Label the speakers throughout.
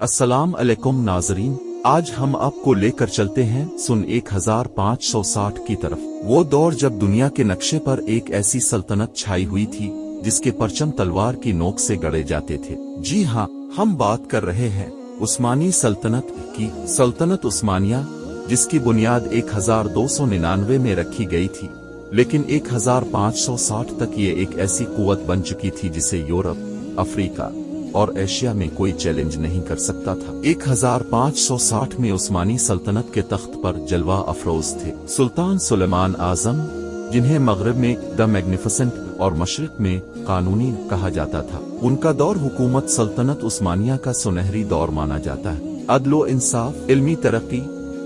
Speaker 1: अस्सलाम अलैकुम नाजरीन, आज हम आपको लेकर चलते हैं सन 1560 की तरफ। वो दौर जब दुनिया के नक्शे पर एक ऐसी सल्तनत छाई हुई थी जिसके परचम तलवार की नोक से गड़े जाते थे। जी हाँ, हम बात कर रहे हैं उस्मानी सल्तनत की। सल्तनत उस्मानिया, जिसकी बुनियाद 1299 में रखी गई थी, लेकिन 1560 तक ये एक ऐसी कुव्वत बन चुकी थी जिसे यूरोप, अफ्रीका और एशिया में कोई चैलेंज नहीं कर सकता था। 1560 में उस्मानी सल्तनत के तख्त पर जलवा अफरोज थे सुल्तान सुलेमान आजम, जिन्हें मगरब में द मैग्निफिसेंट और मशरिक में कानूनी कहा जाता था। उनका दौर हुकूमत सल्तनत उस्मानिया का सुनहरी दौर माना जाता है। अदलो इंसाफ, इल्मी तरक्की,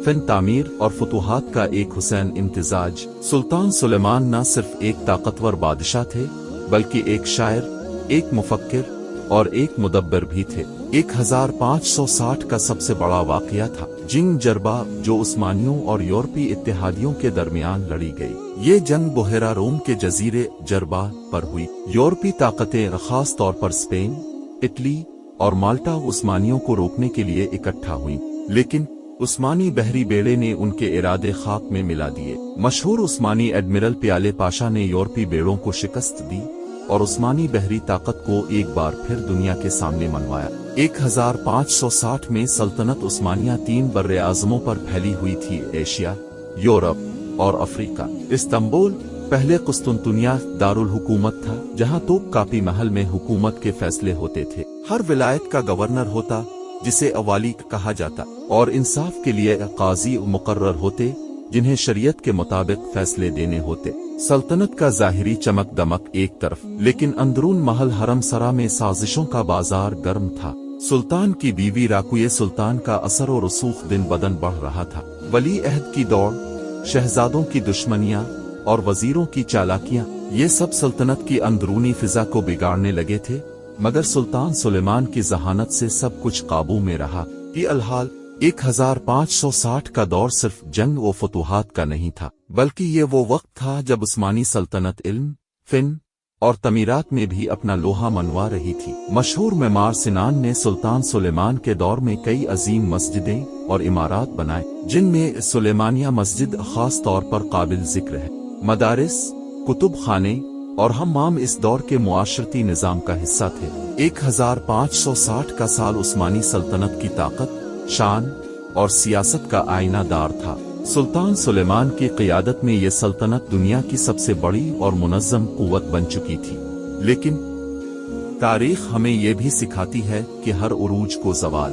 Speaker 1: फिन तामीर और फतूहात का एक हुसैन इम्तिजाज। सुल्तान सुलेमान न सिर्फ एक ताकतवर बादशाह थे, बल्कि एक शायर, एक मुफक्किर और एक मुदब्बिर भी थे। 1560 का सबसे बड़ा वाकया था जंग जरबा, जो उस्मानियों और यूरोपीय इत्तेहादियों के दरमियान लड़ी गई। ये जंग बुहेरा रोम के जजीरे जरबा पर हुई। यूरोपीय ताकतें, खास तौर पर स्पेन, इटली और माल्टा, उस्मानियों को रोकने के लिए इकट्ठा हुईं, लेकिन उस्मानी बहरी बेड़े ने उनके इरादे खाक में मिला दिए। मशहूर उस्मानी एडमिरल प्याले पाशा ने यूरोपीय बेड़ों को शिकस्त दी और उस्मानी बहरी ताकत को एक बार फिर दुनिया के सामने मनवाया। 1560 में सल्तनत उस्मानिया 3 बर्रे आज़मों पर फैली हुई थी: एशिया, यूरोप और अफ्रीका। इस्तांबुल पहले कुस्तुनतुनिया दारुल हुकूमत था, जहां तोप कापी महल में हुकूमत के फैसले होते थे। हर विलायत का गवर्नर होता, जिसे अवाली कहा जाता, और इंसाफ के लिए काजी मुकर्रर होते, जिन्हें शरीयत के मुताबिक फैसले देने होते। सल्तनत का ज़ाहिरी चमक दमक एक तरफ, लेकिन अंदरून महल हरम सरा में साजिशों का बाजार गर्म था। सुल्तान की बीवी राकुए सुल्तान का असर और रसूख दिन बदन बढ़ रहा था। वली अहद की दौड़, शहजादों की दुश्मनियां और वजीरों की चालाकियां, ये सब सल्तनत की अंदरूनी फिजा को बिगाड़ने लगे थे। मगर सुल्तान सुलेमान की जहानत से सब कुछ काबू में रहा। ये अलहाल 1560 का दौर सिर्फ जंग व फतूहात का नहीं था, बल्कि ये वो वक्त था जब उस्मानी सल्तनत इल्म, फिन और तमीरात में भी अपना लोहा मनवा रही थी। मशहूर मेमार सिनान ने सुल्तान सुलेमान के दौर में कई अजीम मस्जिदें और इमारात बनाए, जिनमें सुलेमानिया मस्जिद खास तौर पर काबिल जिक्र है। मदारिस, कुतुब खाने और हम्माम इस दौर के मुआशरती निज़ाम का हिस्सा थे। 1560 का साल उस्मानी सल्तनत की ताकत, शान और सियासत का आईनादार था। सुल्तान सुलेमान की क़ियादत में ये सल्तनत दुनिया की सबसे बड़ी और मुनज़्ज़म कुव्वत बन चुकी थी। लेकिन तारीख हमें ये भी सिखाती है कि हर उरूज को ज़वाल